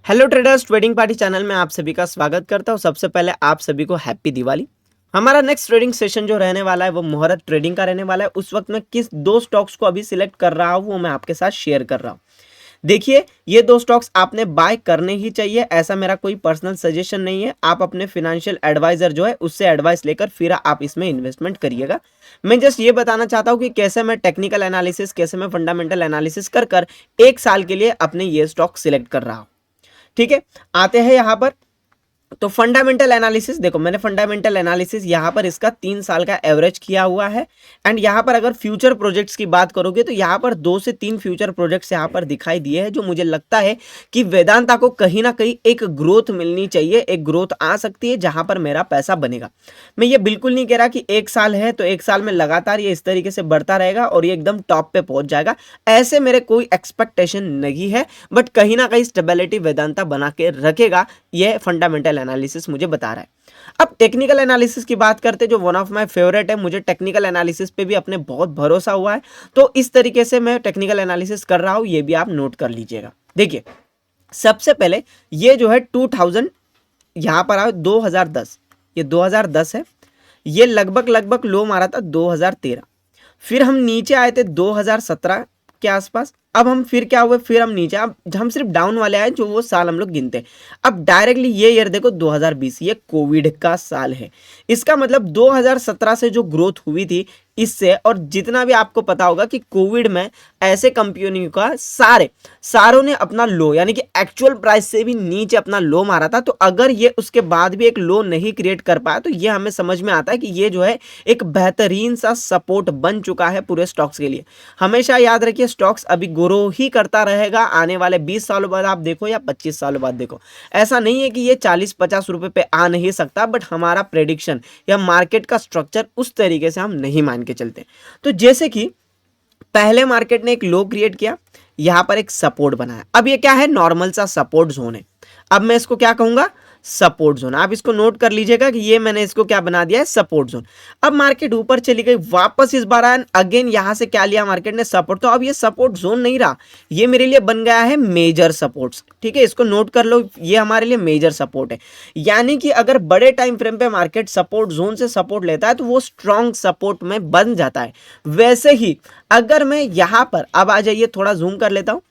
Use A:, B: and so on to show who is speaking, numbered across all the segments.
A: Hello traders, trading party channel में आप सभी का स्वागत करता हूं। सबसे पहले आप सभी को हैप्पी दिवाली। हमारा नेक्स्ट ट्रेडिंग सेशन जो रहने वाला है वो मुहूर्त ट्रेडिंग का रहने वाला है। उस वक्त मैं किस दो स्टॉक्स को अभी सिलेक्ट कर रहा हूं वो मैं आपके साथ शेयर कर रहा हूं। देखिए, ये दो स्टॉक्स आपने बाय करने ही चाहिए, ऐसा मेरा कोई पर्सनल सजेशन नहीं है। आप अपने फाइनेंशियल एडवाइजर जो है उससे एडवाइस लेकर फिर आप इसमें इन्वेस्टमेंट करिएगा। मैं जस्ट ये बताना चाहता हूं कि कैसे मैं टेक्निकल एनालिसिस, कैसे मैं फंडामेंटल एनालिसिस कर कर 1 साल के लिए अपने ये स्टॉक सिलेक्ट कर रहा हूं। ठीक है, आते हैं यहां पर। तो फंडामेंटल एनालिसिस देखो, मैंने फंडामेंटल एनालिसिस यहां पर इसका 3 साल का एवरेज किया हुआ है। एंड यहां पर अगर फ्यूचर प्रोजेक्ट्स की बात करोगे तो यहां पर 2 से 3 फ्यूचर प्रोजेक्ट्स यहां पर दिखाई दिए हैं जो मुझे लगता है कि वेदांता को कहीं ना कहीं एक ग्रोथ मिलनी चाहिए, एक ग्रोथ आ सकती है जहां पर मेरा पैसा बनेगा। मैं ये बिल्कुल नहीं कह रहा कि 1 साल है तो 1 साल में लगातार ये इस तरीके से बढ़ता रहेगा और ये एकदम टॉप पे पहुंच जाएगा, ऐसे मेरे कोई एक्सपेक्टेशन नहीं है। बट कहीं ना कहीं स्टेबिलिटी वेदांता बना के रखेगा, ये फंडामेंटल एनालिसिस मुझे बता रहा है। अब टेक्निकल एनालिसिस की बात करते, जो वन ऑफ माय फेवरेट है, मुझे टेक्निकल एनालिसिस पे भी अपने बहुत भरोसा हुआ है। तो इस तरीके से मैं टेक्निकल एनालिसिस कर रहा हूं, ये भी आप नोट कर लीजिएगा। देखिए, सबसे पहले ये जो है 2000, यहां पर आओ 2010, ये 2010 है। ये लगभग लगभग लो मारा था 2013। फिर हम नीचे आए थे 2017 के आसपास। अब हम फिर क्या हुए, फिर हम नीचे, अब हम सिर्फ डाउन वाले आए जो वो साल हम लोग गिनते हैं। अब डायरेक्टली ये ईयर देखो 2020, ये कोविड का साल है। इसका मतलब 2017 से जो ग्रोथ हुई थी इससे, और जितना भी आपको पता होगा कि कोविड में ऐसे कंपनियों का सारों ने अपना लो, यानी कि एक्चुअल प्राइस से भी नीचे अपना लो मारा था। तो अगर ये उसके बाद भी एक लो नहीं क्रिएट कर पाया तो ये हमें समझ में आता है कि ये जो है एक बेहतरीन सा सपोर्ट बन चुका है पूरे स्टॉक्स के लिए। हमेशा याद रखिए, स्टॉक्स अभी ग्रो ही करता रहेगा। आने वाले 20 सालों बाद आप देखो या 25 सालों बाद देखो, ऐसा नहीं है कि ये 40-50 रुपए पे आ नहीं सकता। बट हमारा प्रेडिक्शन या मार्केट का स्ट्रक्चर उस तरीके से हम नहीं मान के चलते। तो जैसे कि पहले मार्केट ने एक लो क्रिएट किया, यहां पर एक सपोर्ट बनाया। अब ये क्या है, नॉर्मल सा सपोर्ट जोन है। अब मैं इसको क्या कहूंगा, सपोर्ट जोन। आप इसको नोट कर लीजिएगा कि ये मैंने इसको क्या बना दिया है, सपोर्ट जोन। अब मार्केट ऊपर चली गई, वापस इस बार आया, अगेन यहां से क्या लिया मार्केट ने, सपोर्ट। तो अब ये सपोर्ट जोन नहीं रहा, ये मेरे लिए बन गया है मेजर सपोर्ट्स। ठीक है, इसको नोट कर लो, ये हमारे लिए मेजर सपोर्ट है। यानी कि अगर बड़े टाइम फ्रेम पे मार्केट सपोर्ट जोन से सपोर्ट लेता है तो वो स्ट्रॉन्ग सपोर्ट में बन जाता है। वैसे ही अगर मैं यहां पर, अब आ जाइए, थोड़ा जूम कर लेता हूं।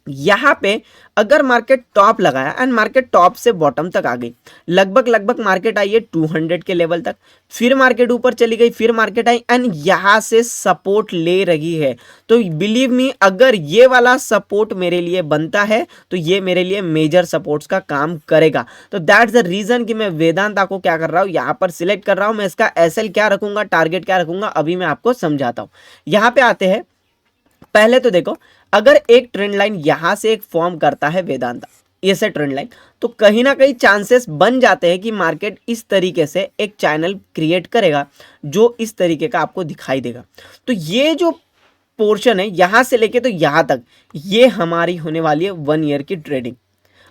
A: यहां पे अगर मार्केट टॉप लगाया एंड मार्केट टॉप से बॉटम तक आ गई, लगभग लगभग मार्केट आई है 200 के लेवल तक, फिर मार्केट ऊपर चली गई, फिर मार्केट आई एंड यहां से सपोर्ट ले रही है। तो बिलीव मी, अगर ये वाला सपोर्ट मेरे लिए बनता है तो ये मेरे लिए मेजर सपोर्ट्स का काम करेगा। तो दैट्स द रीजन कि मैं वेदांता को क्या कर रहा हूं, यहां पर सिलेक्ट कर रहा हूं। मैं इसका एसएल क्या रखूंगा, टारगेट क्या रखूंगा, अभी मैं आपको समझाता हूं। यहां पे आते हैं, पहले तो देखो, अगर एक ट्रेंड लाइन यहां से एक फॉर्म करता है वेदांता, ये से ट्रेंड लाइन, तो कहीं ना कहीं चांसेस बन जाते हैं कि मार्केट इस तरीके से एक चैनल क्रिएट करेगा जो इस तरीके का आपको दिखाई देगा। तो ये जो पोर्शन है यहां से लेके तो यहां तक, ये हमारी होने वाली है 1 ईयर की ट्रेडिंग।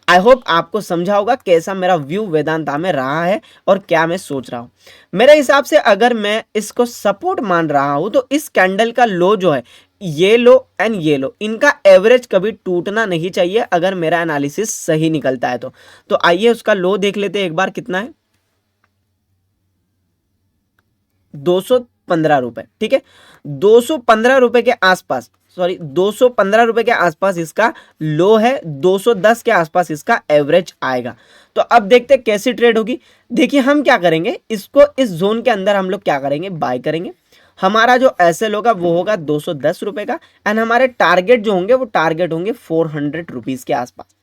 A: आई होप आपको समझा होगा कैसा मेरा व्यू वेदांता में रहा है और क्या मैं सोच रहा हूं। मेरे हिसाब से अगर मैं इसको सपोर्ट मान रहा हूं तो इस कैंडल का लो जो है, ये लो एंड ये लो, इनका एवरेज कभी टूटना नहीं चाहिए अगर मेरा एनालिसिस सही निकलता है तो आइए उसका लो देख लेते हैं एक बार, कितना है, 215 रुपए। ठीक है, 215 रुपए के आसपास, सॉरी 215 रुपए के आसपास इसका लो है, 210 के आसपास इसका एवरेज आएगा। तो अब देखते हैं कैसी ट्रेड होगी। देखिए, हम क्या करेंगे, इसको इस जोन के अंदर हम लोग क्या करेंगे, बाय करेंगे। हमारा जो एसएल होगा वो होगा 210 रुपए का एंड हमारे टारगेट जो होंगे वो टारगेट होंगे 400 रुपीज के आसपास।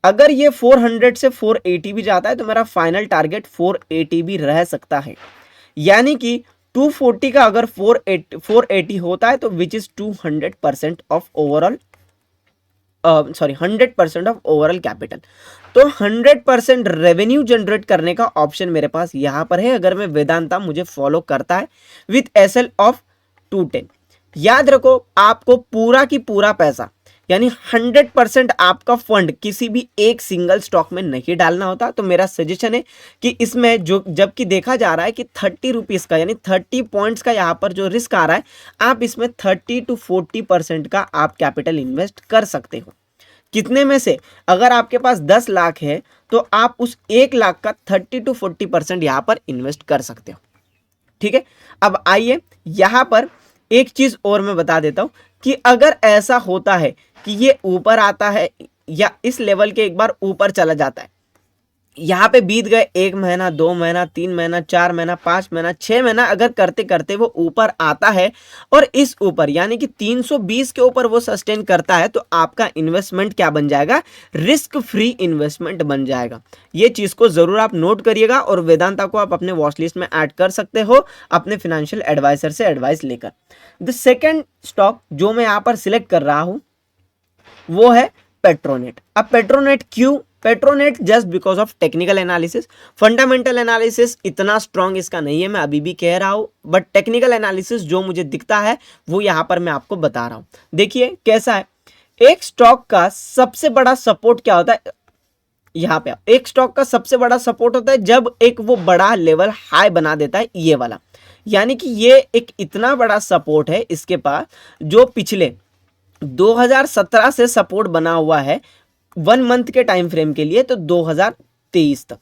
A: अगर ये 400 से 480 भी जाता है तो मेरा फाइनल टारगेट 480 भी रह सकता है। यानी कि 240 का अगर 480 होता है तो which is 200% of overall, sorry 100% of overall capital. तो 100% रेवेन्यू जनरेट करने का ऑप्शन मेरे पास यहां पर है अगर मैं वेदांता मुझे फॉलो करता है विथ एसएल ऑफ 210। याद रखो, आपको पूरा की पूरा पैसा, यानी 100% आपका फंड किसी भी एक सिंगल स्टॉक में नहीं डालना होता। तो मेरा सजेशन है कि इसमें जो, जबकि देखा जा रहा है कि 30 रुपीज का, यानी 30 पॉइंट्स का यहाँ पर जो रिस्क आ रहा है, आप इसमें 30 to 40% का आप कैपिटल इन्वेस्ट कर सकते हो। कितने में से? अगर आपके पास 10 लाख है तो आप उस 1 लाख का 30 to 40% यहाँ पर इन्वेस्ट कर सकते हो। ठीक है, अब आइए यहाँ पर एक चीज और मैं बता देता हूं कि अगर ऐसा होता है कि ये ऊपर आता है या इस लेवल के एक बार ऊपर चला जाता है, यहाँ पे बीत गए 1 महीना, 2 महीना, 3 महीना, 4 महीना, 5 महीना, 6 महीना, अगर करते करते वो ऊपर आता है और इस ऊपर यानी कि 320 के ऊपर वो सस्टेन करता है, तो आपका इन्वेस्टमेंट क्या बन जाएगा? रिस्क फ्री इन्वेस्टमेंट बन जाएगा। ये चीज को जरूर आप नोट करिएगा और वेदांता को आप अपने वॉच लिस्ट में ऐड कर सकते हो अपने फाइनेंशियल एडवाइजर से एडवाइस लेकर। द सेकेंड स्टॉक जो मैं यहाँ पर सिलेक्ट कर रहा हूं वो है पेट्रोनेट। अब पेट्रोनेट क्यों? Petronet just because of technical analysis. Fundamental analysis इतना स्ट्रांग इसका नहीं है, मैं अभी भी कह रहा हूं, बट टेक्निकल एनालिसिस जो मुझे दिखता है वो यहां पर मैं आपको बता रहा हूं। देखिए कैसा है, एक स्टॉक का सबसे बड़ा सपोर्ट क्या होता है? यहाँ पे एक स्टॉक का सबसे बड़ा सपोर्ट होता है जब एक वो बड़ा लेवल हाई बना देता है, ये वाला। यानी कि ये एक इतना बड़ा सपोर्ट है इसके पास जो पिछले 2017 से सपोर्ट बना हुआ है 1 मंथ के टाइम फ्रेम के लिए, तो 2023 तक।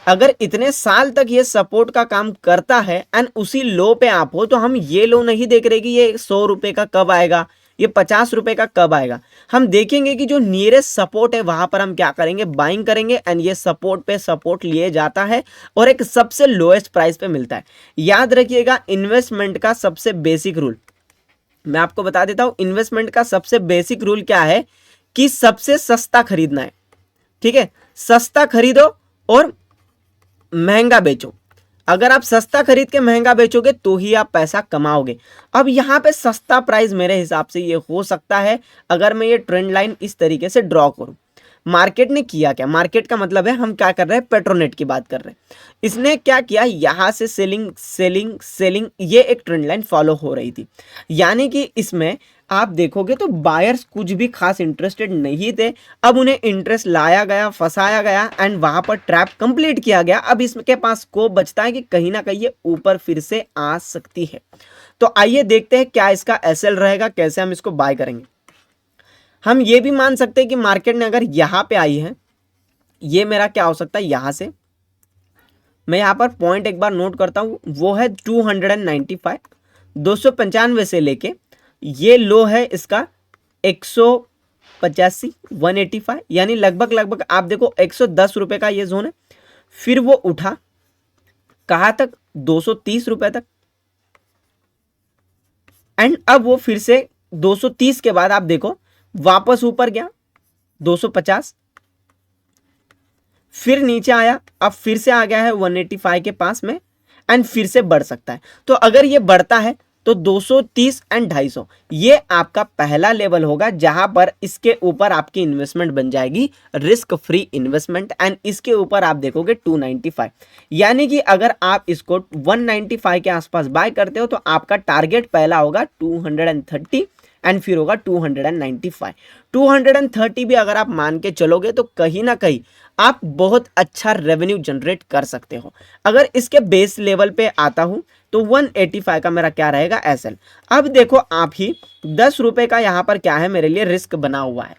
A: अगर इतने साल तक ये सपोर्ट का काम करता है एंड उसी लो पे आप हो, तो हम ये लो नहीं देख रहे कि ये 100 रुपए का कब आएगा, ये 50 रुपए का कब आएगा। हम देखेंगे कि जो नियरेस्ट सपोर्ट है वहां पर हम क्या करेंगे? बाइंग करेंगे एंड ये सपोर्ट पे सपोर्ट लिए जाता है और एक सबसे लोएस्ट प्राइस पे मिलता है। याद रखिएगा, इन्वेस्टमेंट का सबसे बेसिक रूल मैं आपको बता देता हूं। इन्वेस्टमेंट का सबसे बेसिक रूल क्या है कि सबसे सस्ता खरीदना है। ठीक है, सस्ता खरीदो और महंगा बेचो। अगर आप सस्ता खरीद के महंगा बेचोगे तो ही आप पैसा कमाओगे। अब यहाँ पे सस्ता प्राइस मेरे हिसाब से ये हो सकता है अगर मैं ये ट्रेंड लाइन इस तरीके से ड्रॉ करूं। मार्केट ने किया क्या? मार्केट का मतलब है हम क्या कर रहे हैं? पेट्रोनेट की बात कर रहे हैं। इसने क्या किया? यहां से सेलिंग सेलिंग सेलिंग, ये एक ट्रेंड लाइन फॉलो हो रही थी। यानी कि इसमें आप देखोगे तो बायर्स कुछ भी खास इंटरेस्टेड नहीं थे। अब उन्हें इंटरेस्ट लाया गया, फंसाया गया एंड वहां पर ट्रैप कंप्लीट किया गया। अब इसके पास स्कोप बचता है कि कहीं ना कहीं ये ऊपर फिर से आ सकती है। तो आइए देखते हैं क्या इसका एसएल रहेगा, कैसे हम इसको बाय करेंगे। हम ये भी मान सकते हैं कि मार्केट ने अगर यहां पे आई है, ये मेरा क्या हो सकता है? यहां से मैं यहां पर पॉइंट एक बार नोट करता हूं, वो है 295, 295 से लेके ये लो है इसका 185, 185, यानी लगभग लगभग आप देखो 110 रुपए का ये जोन है। फिर वो उठा कहां तक? 230 रुपए तक। एंड अब वो फिर से 230 के बाद आप देखो वापस ऊपर गया 250, फिर नीचे आया, अब फिर से आ गया है 185 के पास में एंड फिर से बढ़ सकता है। तो अगर ये बढ़ता है तो 230 एंड 250 ये आपका पहला लेवल होगा जहां पर इसके ऊपर आपकी इन्वेस्टमेंट बन जाएगी रिस्क फ्री इन्वेस्टमेंट। एंड इसके ऊपर आप देखोगे 295, यानी कि अगर आप इसको 195 के आसपास बाय करते हो तो आपका टारगेट पहला होगा 230 एंड फिर होगा 295। 230 भी अगर आप मान के चलोगे तो कहीं ना कहीं आप बहुत अच्छा रेवेन्यू जनरेट कर सकते हो। अगर इसके बेस लेवल पे आता हूं तो 185 का मेरा क्या रहेगा? एसएल। अब देखो आप ही 10 रुपए का यहां पर क्या है मेरे लिए रिस्क बना हुआ है।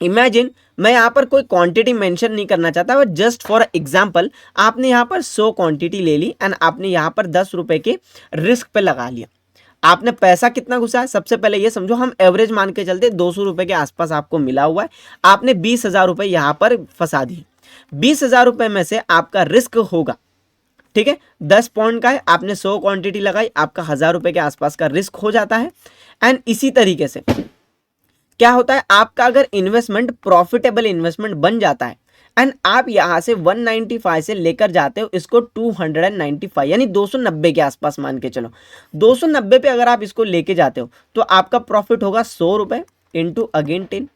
A: इमेजिन, मैं यहाँ पर कोई क्वांटिटी मेंशन नहीं करना चाहता, बट जस्ट फॉर एग्जांपल आपने यहाँ पर 100 क्वांटिटी ले ली एंड आपने यहाँ पर 10 रुपए के रिस्क पे लगा लिया। आपने पैसा कितना घुसा है? सबसे पहले ये समझो, हम एवरेज मान के चलते 200 रुपए के आसपास आपको मिला हुआ है। आपने 20,000 रुपए यहाँ पर फंसा दिए। 20,000 रुपए में से आपका रिस्क होगा, ठीक है, 10 पॉइंट का है, आपने 100 क्वांटिटी लगाई, आपका 1,000 रुपए के आसपास का रिस्क हो जाता है। एंड इसी तरीके से क्या होता है, आपका अगर इन्वेस्टमेंट प्रॉफिटेबल इन्वेस्टमेंट बन जाता है एंड आप यहां से 195 से लेकर जाते हो इसको 295, यानी 290 के आसपास मान के चलो। 290 पे अगर आप इसको लेके जाते हो तो आपका प्रॉफिट होगा 100 रुपए इंटू अगेन 10,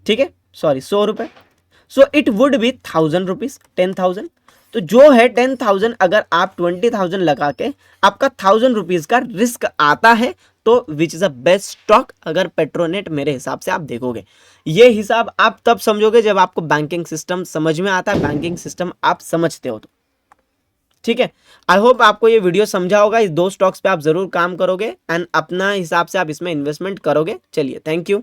A: ठीक है, सॉरी 100 रुपए। So it would be 1,000 rupees, 10,000। तो जो है 10,000 अगर आप 20,000 लगा के आपका 1,000 रुपीज का रिस्क आता है तो which is a best stock अगर पेट्रोनेट मेरे हिसाब से आप देखोगे। ये हिसाब आप तब समझोगे जब आपको बैंकिंग सिस्टम समझ में आता है, बैंकिंग सिस्टम आप समझते हो तो, ठीक है। आई होप आपको ये वीडियो समझा होगा। इस 2 स्टॉक्स पे आप जरूर काम करोगे एंड अपना हिसाब से आप इसमें इन्वेस्टमेंट करोगे। चलिए, थैंक यू।